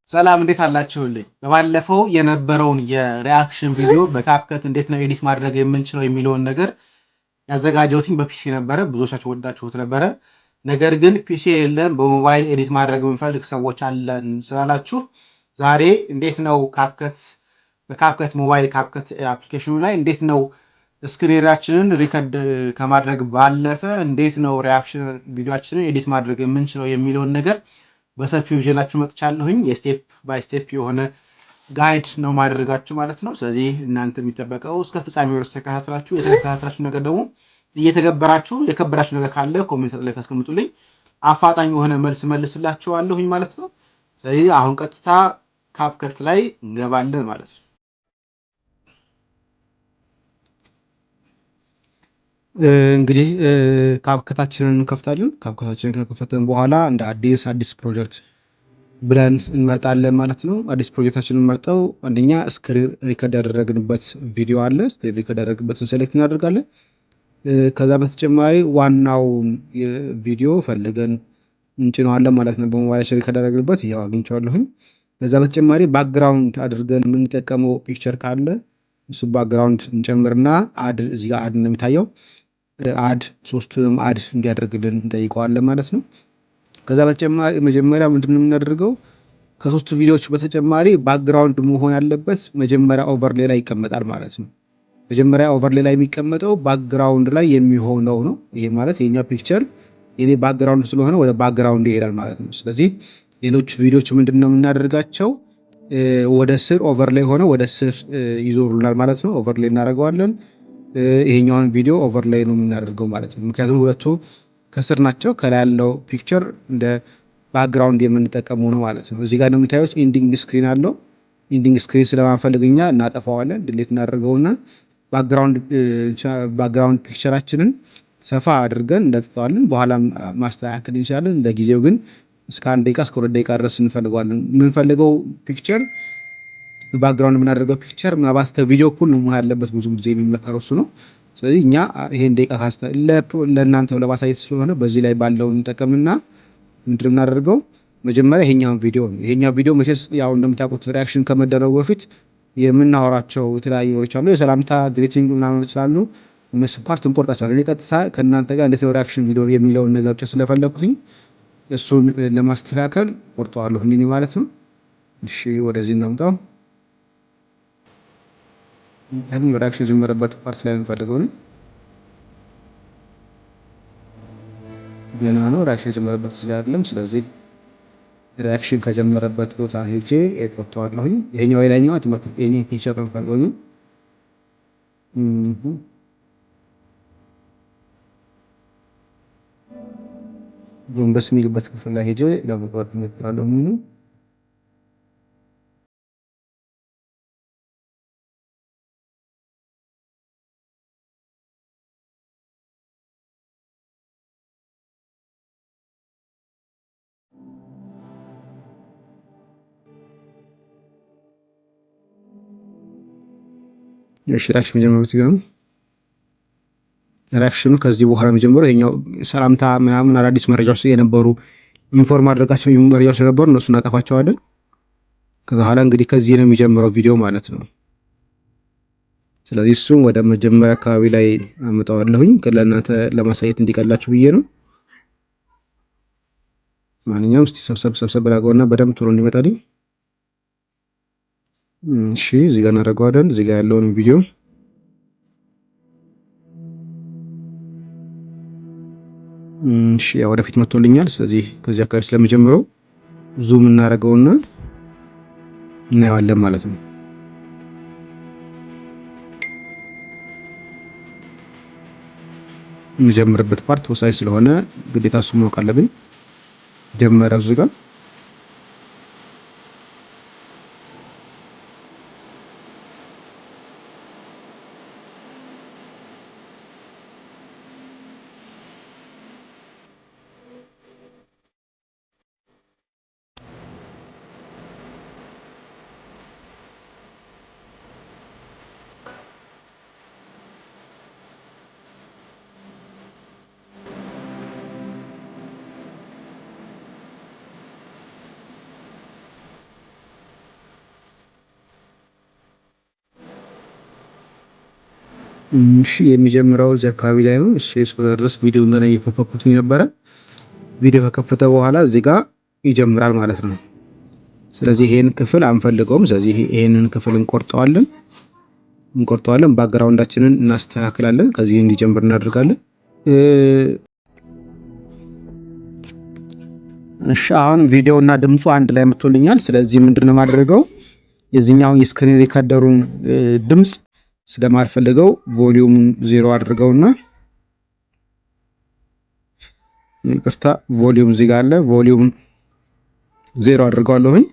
ሰላም እንዴት አላችሁልኝ? በባለፈው የነበረውን የሪአክሽን ቪዲዮ በካፕከት እንዴት ነው ኤዲት ማድረግ የምንችለው የሚለውን ነገር ያዘጋጀሁትኝ በፒሲ ነበረ። ብዙዎቻችሁ ወዳችሁት ነበረ። ነገር ግን ፒሲ የለም በሞባይል ኤዲት ማድረግ የምንፈልግ ሰዎች አለን ስላላችሁ ዛሬ እንዴት ነው በካፕከት ሞባይል ካፕከት አፕሊኬሽኑ ላይ እንዴት ነው ስክሪናችንን ሪከርድ ከማድረግ ባለፈ እንዴት ነው ሪአክሽን ቪዲዮችንን ኤዲት ማድረግ የምንችለው የሚለውን ነገር በሰፊው ይዤላችሁ መጥቻለሁኝ። የስቴፕ ባይ ስቴፕ የሆነ ጋይድ ነው ማድረጋችሁ ማለት ነው። ስለዚህ እናንተ የሚጠበቀው እስከ ፍጻሜ ድረስ ተከታተላችሁ የተከታተላችሁ ነገር ደግሞ እየተገበራችሁ የከበዳችሁ ነገር ካለ ኮሜንት ላይ ታስቀምጡልኝ። አፋጣኝ የሆነ መልስ መልስላችኋለሁኝ ማለት ነው። ስለዚህ አሁን ቀጥታ ካፕከት ላይ እንገባለን ማለት ነው። እንግዲህ ካፕከታችንን እንከፍታለን። ካፕከታችንን ከከፈተን በኋላ እንደ አዲስ ፕሮጀክት ብለን እንመርጣለን ማለት ነው። አዲስ ፕሮጀክታችንን መርጠው አንደኛ ስክሪን ሪከርድ ያደረግንበት ቪዲዮ አለ። ስክሪን ሪከርድ ያደረግንበትን ሴሌክት እናደርጋለን። ከዛ በተጨማሪ ዋናው ቪዲዮ ፈልገን እንጭነዋለን ማለት ነው። በሞባይላችን ሪከርድ ያደረግንበት ያው አግኝቼዋለሁኝ። ከዛ በተጨማሪ ባክግራውንድ አድርገን የምንጠቀመው ፒክቸር ካለ እሱ ባክግራውንድ እንጨምርና አድ እዚህ ጋር አድ ነው የሚታየው አድ ሶስቱንም አድ እንዲያደርግልን እንጠይቀዋለን ማለት ነው። ከዛ በተጨማሪ መጀመሪያ ምንድነው የምናደርገው? ከሶስቱ ቪዲዮዎች በተጨማሪ ባክግራውንድ መሆን ያለበት መጀመሪያ ኦቨርሌይ ላይ ይቀመጣል ማለት ነው። መጀመሪያ ኦቨርሌይ ላይ የሚቀመጠው ባክግራውንድ ላይ የሚሆነው ነው። ይሄ ማለት የኛ ፒክቸር የኔ ባክግራውንድ ስለሆነ ወደ ባክግራውንድ ይሄዳል ማለት ነው። ስለዚህ ሌሎች ቪዲዮዎች ምንድነው የምናደርጋቸው? ወደ ስር ኦቨርሌይ ሆነ ወደ ስር ይዞሩናል ማለት ነው። ኦቨርሌይ እናደርገዋለን። ይሄኛውን ቪዲዮ ኦቨርሌይ ነው የምናደርገው ማለት ነው። ምክንያቱም ሁለቱ ከስር ናቸው። ከላይ ያለው ፒክቸር እንደ ባክግራውንድ የምንጠቀመው ነው ማለት ነው። እዚህ ጋር ነው የምታዩት ኢንዲንግ ስክሪን አለው። ኢንዲንግ ስክሪን ስለማንፈልግኛ እናጠፋዋለን። ድሌት እናደርገውና ባክግራውንድ ፒክቸራችንን ሰፋ አድርገን እንጠጥተዋለን። በኋላ ማስተካከል እንችላለን። ለጊዜው ግን እስከ 1 ደቂቃ እስከ 2 ደቂቃ ድረስ እንፈልገዋለን። የምንፈልገው ፒክቸር ባክግራውንድ የምናደርገው ፒክቸር ምናልባት ከቪዲዮ እኩል ነው መሆን ያለበት። ብዙ ጊዜ የሚመከረው እሱ ነው። ስለዚህ እኛ ይሄን ደቂቃ ለእናንተ ለማሳየት ስለሆነ በዚህ ላይ ባለው እንጠቀምና ምንድነው የምናደርገው? መጀመሪያ ይሄኛውን ቪዲዮ መቼስ ያው እንደምታውቁት ሪአክሽን ከመደረጉ በፊት የምናወራቸው የተለያዩ ነገሮች አሉ። የሰላምታ ግሪቲንግ ምናምን ስላሉ እነሱ ፓርት እንቆርጣቸዋለን። እኔ ቀጥታ ከእናንተ ጋር እንዴት ነው ሪአክሽን ቪዲዮ የሚለውን ነገር ብቻ ስለፈለኩኝ እሱን ለማስተካከል ቆርጠዋለሁ እንዴ ማለት ነው። እሺ ወደዚህ እናምጣው። አሁን ሪአክሽን ጀመረበት ፓርት ላይ እንፈልገው ነው። ገና ነው ሪአክሽን ጀመረበት እዚህ አይደለም። ስለዚህ ሪአክሽን ከጀመረበት ቦታ ሄጄ እቆርጠዋለሁኝ። ይሄኛው የላይኛው አትመጡ እኔ ፒክቸር እንፈልገው ነው። ጎንበስ የሚልበት ክፍል ላይ ሄጄ ለመቆረጥ እሞክራለሁ ነው። የሽራሽ መጀመሪያ ሲሆን ሪአክሽኑ ከዚህ በኋላ መጀመሪያ ይሄኛው ሰላምታ ምናምን አዳዲስ መረጃዎች የነበሩ ኢንፎርም አድርጋቸው መረጃዎች የነበሩ እነሱን እናጠፋቸዋለን። ከዛ በኋላ እንግዲህ ከዚህ ነው የሚጀምረው ቪዲዮ ማለት ነው። ስለዚህ እሱን ወደ መጀመሪያ አካባቢ ላይ አመጣዋለሁኝ ለእናንተ ለማሳየት እንዲቀላችሁ ብዬ ነው። ማንኛውም እስቲ ሰብሰብ ብላገውና በደንብ ቶሎ እንዲመጣልኝ። እሺ እዚህ ጋር እናደርገዋለን። እዚህ ጋር ያለውን ቪዲዮ እሺ ያው ወደፊት መጥቶልኛል። ስለዚህ ከዚህ አካባቢ ስለምጀምረው ዙም እናደርገውና እናየዋለን ማለት ነው። የምጀምርበት ፓርት ወሳኝ ስለሆነ ግዴታ እሱ ማወቅ አለብኝ። ጀመረው እዚህ ጋር እሺ የሚጀምረው እዚህ አካባቢ ላይ ነው። እሺ እስከዛ ድረስ ቪዲዮ እንደነ እየከፈትኩት ነበረ። ቪዲዮ ከከፈተ በኋላ እዚህ ጋር ይጀምራል ማለት ነው። ስለዚህ ይሄን ክፍል አንፈልገውም። ስለዚህ ይሄንን ክፍል እንቆርጠዋለን። ባክግራውንዳችንን እናስተካክላለን። ከዚህ እንዲጀምር እናደርጋለን። እሺ አሁን ቪዲዮ እና ድምፁ አንድ ላይ መጥቶልኛል። ስለዚህ ምንድነው የማደርገው የዚህኛውን የስክሪን ሪከርደሩን ድምፅ ስለማልፈልገው ቮሊዩም 0 አድርገውና ይቅርታ ቮሊዩም እዚህ ጋር አለ። ቮሊዩም 0 አድርገዋለሁኝ።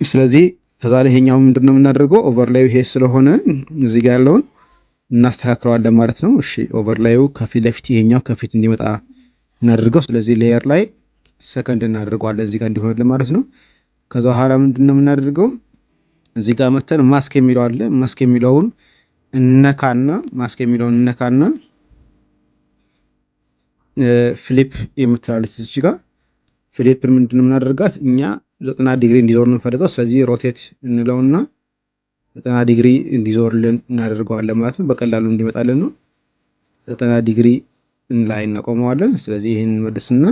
ስለዚህ ከዛ ላይ ይሄኛው ምንድነው የምናደርገው ኦቨርላዩ ይሄ ስለሆነ እዚህ ጋር ያለውን እናስተካክለዋለን ማለት ነው። እሺ ኦቨርላዩ ከፊት ለፊት ይሄኛው ከፊት እንዲመጣ እናደርገው። ስለዚህ ሌየር ላይ ሰከንድ እናደርገዋለን እዚህ ጋር እንዲሆንልን ማለት ነው። ከዛ በኋላ ምንድነው የምናደርገው እዚህ ጋር መተን ማስክ የሚለው አለ። ማስክ የሚለውን እነካና ፍሊፕ የምትላለች እዚህ ጋር ፍሊፕ ምንድነው የምናደርጋት እኛ 90 ዲግሪ እንዲዞር ነው የምንፈልገው። ስለዚህ ሮቴት እንለውና 90 ዲግሪ እንዲዞርልን እናደርገዋለን ማለት ነው። በቀላሉ እንዲመጣልን ነው። 90 ዲግሪ ላይ እናቆመዋለን። ስለዚህ ይሄን መልስና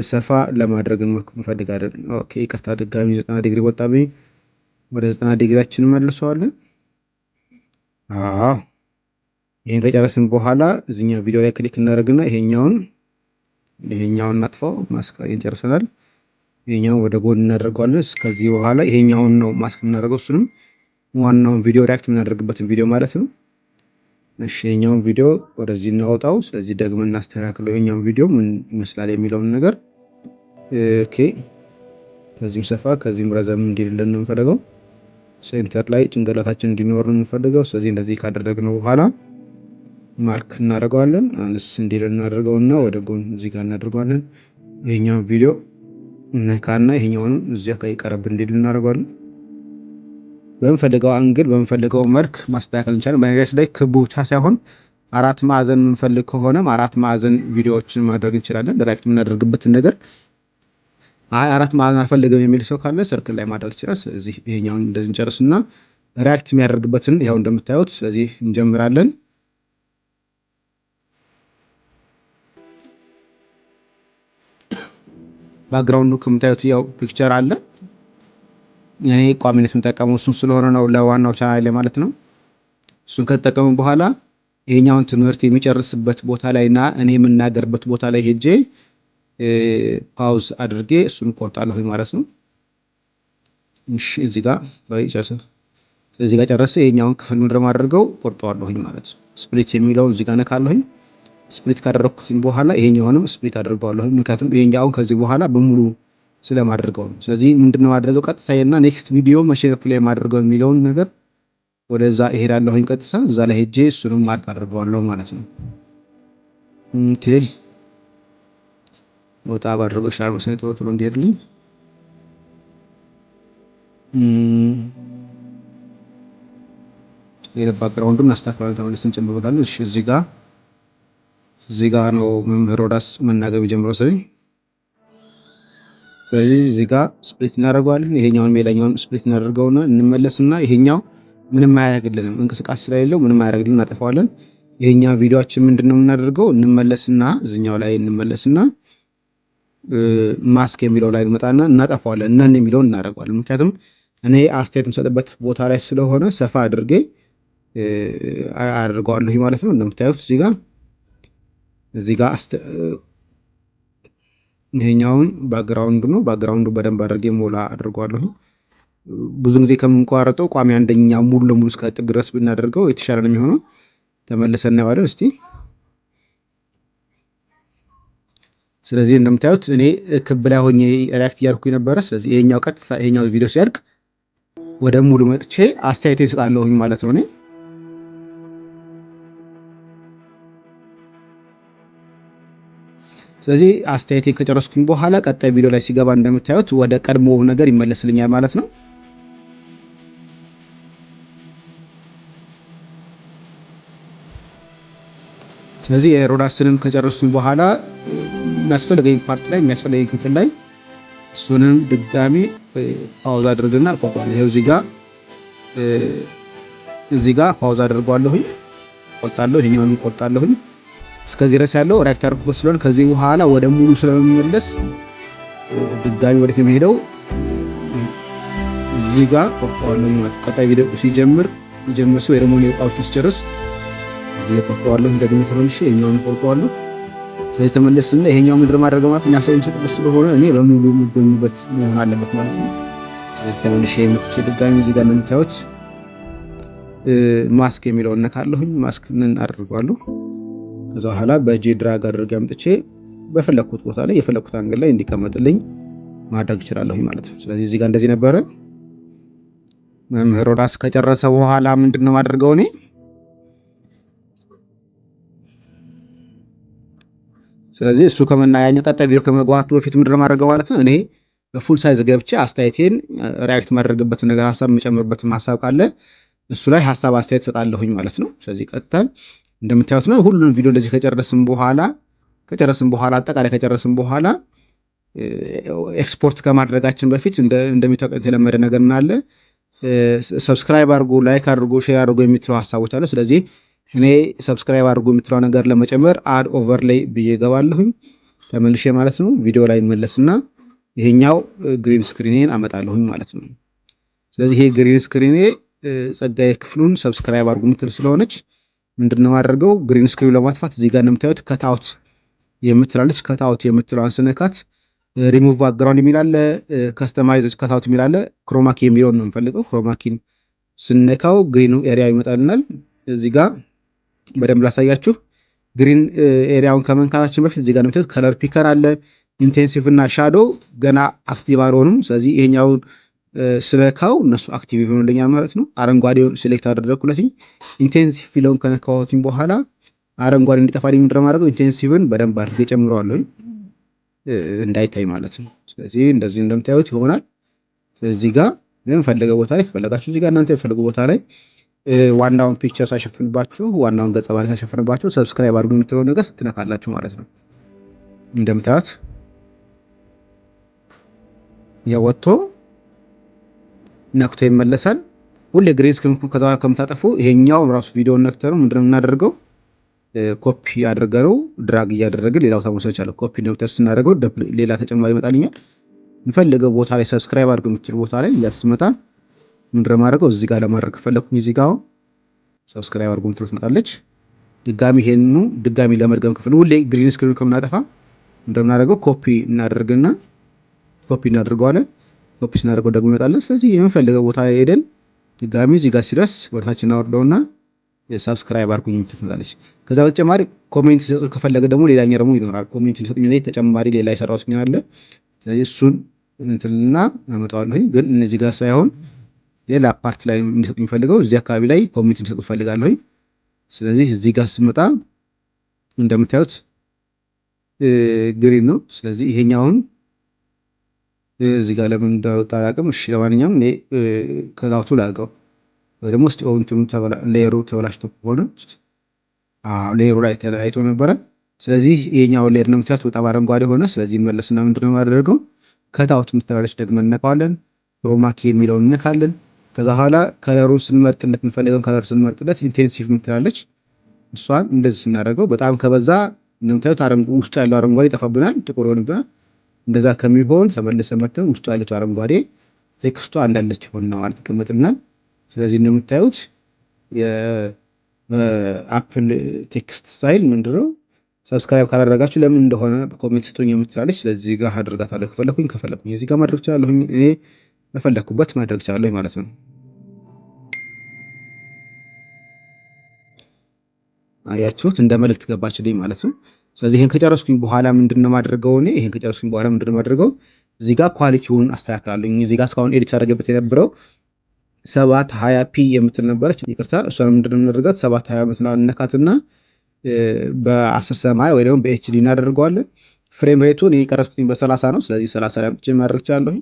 ሰፋ ለማድረግ እንፈልጋለን። ኦኬ ይቅርታ ድጋሚ 90 ዲግሪ ወጣብኝ። ወደ 90 ዲግሪያችን መልሰዋለን። ይሄን ከጨረስን በኋላ እዚህኛው ቪዲዮ ላይ ክሊክ እናደርግና ይሄኛውን እናጥፋው። ማስክ ጨርሰናል። ይሄኛውን ወደ ጎን እናደርገዋለን። ከዚህ በኋላ ይሄኛውን ነው ማስክ እናደርገው። እሱንም ዋናውን ቪዲዮ ሪአክት የምናደርግበትን ቪዲዮ ማለት ነው። እሺ ይሄኛውን ቪዲዮ ወደዚህ እናወጣው። ስለዚህ ደግሞ እናስተካክለው። ይሄኛውን ቪዲዮ ምን ይመስላል የሚለውን ነገር ኦኬ። ከዚህም ሰፋ ከዚህም ረዘም እንዲልልን ነው የምንፈልገው። ሴንተር ላይ ጭንቅላታችን እንዲኖር ነው የምንፈልገው። ስለዚህ እንደዚህ ካደረግነው በኋላ ማርክ እናደርገዋለን። አንስ እንዲልን እናደርገውና ወደ ጎን እዚህ ጋር እናደርገዋለን። ይሄኛውን ቪዲዮ ነካና ይሄኛውን እዚህ ጋር ይቀርብ እንዲል እናደርገዋለን። በምንፈልገው አንግል በምንፈልገው መልክ ማስተካከል እንችላለን። በነገራችን ላይ ክቡ ብቻ ሳይሆን አራት ማዕዘን የምንፈልግ ከሆነም አራት ማዕዘን ቪዲዮዎችን ማድረግ እንችላለን። ዳይሬክት የምናደርግበትን ነገር አራት ማዕዘን አልፈልግም የሚል ሰው ካለ ሰርክል ላይ ማድረግ ይችላል። ስለዚህ ይሄኛውን እንደዚህ እንጨርስና ሪአክት የሚያደርግበትን ያው እንደምታዩት ስለዚህ እንጀምራለን። ባክግራውንዱ ከምታዩት ያው ፒክቸር አለ። እኔ ቋሚነት የምጠቀመው እሱን ስለሆነ ነው ለዋናው ቻናል ላይ ማለት ነው። እሱን ከተጠቀሙ በኋላ ይሄኛውን ትምህርት የሚጨርስበት ቦታ ላይና እኔ የምናገርበት ቦታ ላይ ሄጄ ፓውዝ አድርጌ እሱን ቆርጣለሁ ማለት ነው። እሺ እዚህ ጋር ጨረሰ። ይሄኛውን ክፍል ምንድነው የማደርገው ቆርጠዋለሁኝ ማለት ነው። ስፕሊት የሚለውን እዚህ ጋር ነካለሁኝ። ስፕሊት ካደረኩኝ በኋላ ይሄኛውንም ስፕሊት አደርገዋለሁኝ። ምክንያቱም ይሄኛውን ከዚህ በኋላ በሙሉ ስለማደርገው ነው። ስለዚህ ምንድነው ማድረገው ቀጥታዬና ኔክስት ቪዲዮ መቼ ፕሌይ ማድረገው የሚለውን ነገር ወደዛ እሄዳለሁኝ። ቀጥታ እዛ ላይ ሄጄ እሱንም ማርክ አደርገዋለሁ ማለት ነው። ኦኬ ወጣ ባደረገው ሻር መሰለኝ ቶሎ እንዲሄድልኝ ባክግራውንዱን እናስተካክላለን። ተመልሰን እንጨምርበታለን። እሺ እዚህ ጋር ነው መምህር ሮዳስ መናገር የሚጀምረው። ስለዚህ እዚህ ጋር ስፕሊት እናደርገዋለን። ይሄኛውን ሌላኛውን ስፕሊት እናደርገውና እንመለስና ይሄኛው ምንም አያደርግልንም፣ እንቅስቃሴ ስለሌለው ምንም አያደርግልንም፣ እናጠፋዋለን። ይሄኛው ቪዲዮአችን ምንድነው የምናደርገው እንመለስና እዚህኛው ላይ እንመለስና ማስክ የሚለው ላይ እንመጣና እናጠፋዋለን። ነን የሚለውን እናደርገዋለን። ምክንያቱም እኔ አስተያየት የምሰጥበት ቦታ ላይ ስለሆነ ሰፋ አድርጌ አድርገዋለሁ ማለት ነው። እንደምታዩት እዚህ ጋር ይሄኛውን ባክግራውንድ ነው። ባክግራውንዱ በደንብ አድርጌ ሞላ አድርገዋለሁ። ብዙ ጊዜ ከምንቋረጠው ቋሚ አንደኛ ሙሉ ለሙሉ እስከ ጥግ ድረስ ብናደርገው የተሻለ ነው የሚሆነው። ተመልሰን እናየዋለን እስቲ። ስለዚህ እንደምታዩት እኔ ክብ ላይ ሆኜ ሪአክት እያደረኩኝ ነበረ። ስለዚህ ይሄኛው ቀጥታ ይሄኛው ቪዲዮ ሲያልቅ ወደ ሙሉ መጥቼ አስተያየት እሰጣለሁኝ ማለት ነው። እኔ ስለዚህ አስተያየቴን ከጨረስኩኝ በኋላ ቀጣይ ቪዲዮ ላይ ሲገባ እንደምታዩት ወደ ቀድሞ ነገር ይመለስልኛል ማለት ነው። ስለዚህ የሮዳስንም ከጨረስኩኝ በኋላ የሚያስፈልገኝ ፓርት ላይ የሚያስፈልገኝ ክፍል ላይ እሱንም ድጋሚ ፓውዝ አድርግና ቆቋል። ይሄው እዚህ ጋር እዚህ ጋር ፓውዝ አደርገዋለሁኝ፣ ቆርጣለሁ፣ ይሄኛውን ቆርጣለሁኝ። እስከዚህ ድረስ ያለው ሪያክት አድርጎት ስለሆነ ከዚህ በኋላ ወደ ሙሉ ስለሚመለስ ድጋሚ ወደ የሚሄደው እዚህ ጋር ቆርጠዋለሁ ማለት ቀጣይ ቪዲዮ ሲጀምር ሰው ወይ ደግሞ የወጣው ሲጨርስ እዚህ ጋር ቆርጠዋለሁ። እንደገና ተመልሼ ይሄኛውን ቆርጠዋለሁ። ስለዚህ ተመለስና ይሄኛው ምንድነው ማድረገው ማለት ነው ሰው ሲጨርስ ስለሆነ እኔ በሙሉ የሚገኙበት መሆን አለበት ማለት ነው። ስለዚህ ተመልሼ የምትቼ ድጋሚ እዚህ ጋር እንደምታዩት ማስክ የሚለውን ነካለሁኝ። ማስክን አድርጓለሁ። ከዛ በኋላ በእጄ ድራግ አድርጌ አምጥቼ በፈለኩት ቦታ ላይ የፈለኩት አንግል ላይ እንዲቀመጥልኝ ማድረግ እችላለሁ ማለት ነው። ስለዚህ እዚህ ጋር እንደዚህ ነበረ። መምህሩ ራስ ከጨረሰ በኋላ ምንድነው ማድረገው እኔ ስለዚህ እሱ ከመናያኛ ቀጣይ ቪዲዮ ከመግባቱ በፊት ምንድነው ማድረገው ማለት ነው እኔ በፉል ሳይዝ ገብቼ አስተያየቴን ሪያክት ማድረግበት ነገር ሐሳብ መጨመርበት ሐሳብ ካለ እሱ ላይ ሐሳብ አስተያየት ሰጣለሁኝ ማለት ነው። ስለዚህ ቀጥታ እንደምታዩት ነው ሁሉንም ቪዲዮ እንደዚህ ከጨረስን በኋላ አጠቃላይ ከጨረስን በኋላ ኤክስፖርት ከማድረጋችን በፊት እንደሚታወቀው የተለመደ ነገር ምን አለ ሰብስክራይብ አድርጉ፣ ላይክ አድርጉ፣ ሼር አድርጉ የሚትለው ሐሳቦች አለ። ስለዚህ እኔ ሰብስክራይብ አድርጉ የሚትለው ነገር ለመጨመር አድ ኦቨርሌይ ብዬ ገባለሁኝ ተመልሼ ማለት ነው። ቪዲዮ ላይ መለስና ይሄኛው ግሪን ስክሪኔን አመጣለሁኝ ማለት ነው። ስለዚህ ይሄ ግሪን ስክሪኔ ጸጋዬ ክፍሉን ሰብስክራይብ አድርጉ የምትል ስለሆነች ምንድነው ማድረገው ግሪን ስክሪን ለማጥፋት እዚህ ጋር እንደምታዩት ከታውት የምትላለች ከታውት የምትለውን ስነካት ሪሙቭ ባክግራውንድ የሚል አለ፣ ከስተማይዝ ከታውት የሚል አለ። ክሮማኪ የሚለውን ነው የምፈልገው። ክሮማኪን ስነካው ግሪን ኤሪያ ይመጣልናል። እዚህ ጋር በደንብ ላሳያችሁ። ግሪን ኤሪያውን ከመንካታችን በፊት እዚህ ጋር እንደምታዩት ከለር ፒከር አለ፣ ኢንቴንሲቭ እና ሻዶ ገና አክቲቭ አልሆኑም። ስለዚህ ይሄኛውን ስለካው እነሱ አክቲቭ ይሆኑልኛል ማለት ነው። አረንጓዴውን ሴሌክት አደረኩለት። ኢንቴንሲቭ ፊለውን ከነካሁትኝ በኋላ አረንጓዴ እንዲጠፋልኝ ምንድነው ማድረገው ኢንቴንሲቭን በደንብ አድርጌ ጨምረዋለሁ እንዳይታይ ማለት ነው። ስለዚህ እንደዚህ እንደምታዩት ይሆናል። እዚህ ጋር የምፈልገው ቦታ ላይ ከፈለጋችሁ እዚህ ጋር እናንተ የፈለጉ ቦታ ላይ ዋናውን ፒክቸር ሳይሸፍንባችሁ ዋናውን ገጸ ባህሪ ሳይሸፍንባችሁ ሰብስክራይብ አድርጉ የምትለው ነገር ስትነካላችሁ ማለት ነው። እንደምታዩት ያወጥቶ ነክቶ ይመለሳል። ሁሌ ግሪን ስክሪን ከዛ ከምታጠፉ ይሄኛው ራሱ ቪዲዮውን ነክተሩ ምንድነው የምናደርገው ኮፒ አድርገው ድራግ እያደረግን ሌላው ተመሳሳይ ይችላል። ኮፒ ዶክተር ስናደርገው ሌላ ተጨማሪ ይመጣልኛል። እንፈልገው ቦታ ላይ ሰብስክራይብ አድርጉ የምትል ቦታ ላይ ያስመጣ ምንድነው ማድረገው እዚህ ጋር ለማድረግ ከፈለኩኝ እዚህ ጋር ሰብስክራይብ አድርጉ የምትል ትመጣለች። ድጋሚ ይሄንኑ ድጋሚ ለመድገም ከፈለ ሁሌ ግሪን ስክሪን ከምናጠፋ እንደምናደርገው ኮፒ እናደርገዋለን። ኮፒ ስናደርገው ደግሞ ይመጣለን። ስለዚህ የምንፈልገው ቦታ ሄደን ድጋሚ እዚህ ጋር ሲደርስ ወደታች እናወርደውና የሰብስክራይብ አድርጉኝ ትመጣለች። ከዛ በተጨማሪ ኮሜንት ሊሰጡ ከፈለገ ደግሞ ሌላኛው ደግሞ ይኖራል። ኮሜንት ሊሰጡኝ ላይ ተጨማሪ ሌላ የሰራሁት ነገር አለ። ስለዚህ እሱን እንትልና አመጣዋለሁ። ግን እነዚህ ጋር ሳይሆን ሌላ ፓርት ላይ እንዲሰጡኝ ፈልገው እዚህ አካባቢ ላይ ኮሜንት ሊሰጡ ፈልጋለሁ። ስለዚህ እዚህ ጋር ስመጣ እንደምታዩት ግሪን ነው። ስለዚህ ይሄኛውን እዚህ ጋር ለምን እንዳወጣ አላውቅም። እሺ ለማንኛውም እኔ ከላውቱ ላድርገው ወይ ደግሞ እስቲ ኦንቱም ሌየሩ ተበላሽቶ ከሆነ ሌየሩ ላይ ተለያይቶ ነበረ። ስለዚህ ይሄኛው ሌየር ነው የምታዩት በጣም አረንጓዴ ሆነ። ስለዚህ እንመለስና ምንድነው የማደርገው ከታውት የምትላለች ደግመን እንነካዋለን። ክሮማኪ የሚለውን እንነካለን። ከዛ በኋላ ከለሩን ስንመርጥለት እንፈልገውን ከለር ስንመርጥለት ኢንቴንሲቭ የምትላለች እሷን እንደዚህ ስናደርገው በጣም ከበዛ እንደምታዩት ውስጡ ያለው አረንጓዴ ይጠፋብናል፣ ጥቁር ይሆንብናል። እንደዛ ከሚሆን ተመልሰን መጥተን ውስጡ ያለችው አረንጓዴ ቴክስቷ እንዳለች ሆነና ማለት ተቀምጥልናል። ስለዚህ እንደምታዩት የአፕል ቴክስት ስታይል ምንድነው ሰብስክራይብ ካላደረጋችሁ ለምን እንደሆነ ኮሜንት ስጡኝ የምትላለች። ስለዚህ ጋር አድርጋታለሁ ከፈለኩኝ እዚህ ጋር ማድረግ እችላለሁ። እኔ በፈለኩበት ማድረግ እችላለሁ ማለት ነው። አያችሁት እንደ መልእክት ገባችልኝ ማለት ነው። ስለዚህ ይሄን ከጨረስኩኝ በኋላ ምንድነው ማድረገው እዚህ ጋር ኳሊቲውን አስተካክላለሁ። እዚህ ጋር እስካሁን ኤዲት አደረገበት የነበረው 720p የምትል ነበረች። ይቅርታ እሷን ምንድነው የምናደርጋት 720 የምትል ነካትና በ1080 ወይ ደግሞ በኤችዲ እናደርገዋለን። ፍሬም ሬቱን የቀረጽኩኝ በ30 ነው። ስለዚህ 30 ላይ አምጥቼ ማድረግ እችላለሁ።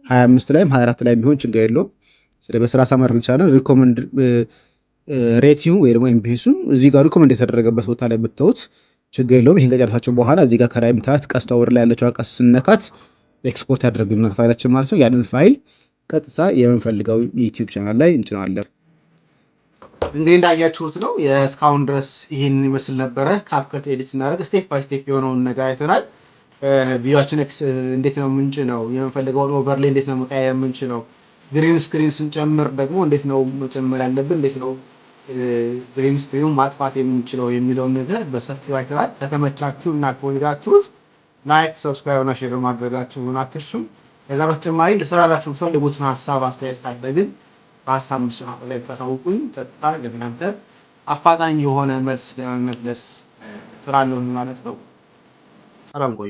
25 ላይም 24 ላይም ቢሆን ችግር የለውም። ስለዚህ በ30 ማድረግ እችላለሁ። ሪኮመንድ ሬቲንግ ወይ ደግሞ ኤምፒኤሱ እዚህ ጋር ሪኮመንድ የተደረገበት ቦታ ላይ ብትተውት ችግር የለውም። ይሄን ከጨረሳችሁ በኋላ እዚህ ጋር ከላይ ምታት ቀስታ ወር ላይ ያለችው ቀስ ስነካት ኤክስፖርት ያደርግልናል ፋይላችን ማለት ነው። ያንን ፋይል ቀጥታ የምንፈልገው ዩቲዩብ ቻናል ላይ እንጭናለን። እንግዲህ እንዳያችሁት ነው እስካሁን ድረስ ይህንን ይመስል ነበረ። ካፕከት ኤዲት ስናደርግ ስቴፕ ባይ ስቴፕ የሆነውን ነገር አይተናል። ቪዲዮችን እንዴት ነው ምንጭ ነው የምንፈልገውን ኦቨርሌይ እንዴት ነው መቀያየር ምንጭ ነው። ግሪን ስክሪን ስንጨምር ደግሞ እንዴት ነው መጨመር ያለብን፣ እንዴት ነው ግሪን ስክሪኑን ማጥፋት የምንችለው የሚለውን ነገር በሰፊው አይተናል። ከተመቻችሁ እና ከወደዳችሁት ላይክ፣ ሰብስክራይብ እና ሼር ማድረጋችሁን አትርሱ። ከዛ በተጨማሪ ልሰራላችሁ የምትፈልጉትን ሀሳብ አስተያየት ካለ ግን በሀሳብ መስጫ ላይ ታሳውቁኝ። ቀጥታ ለእናንተ አፋጣኝ የሆነ መልስ ለመመለስ እጥራለሁ ማለት ነው። ሰላም ቆዩ።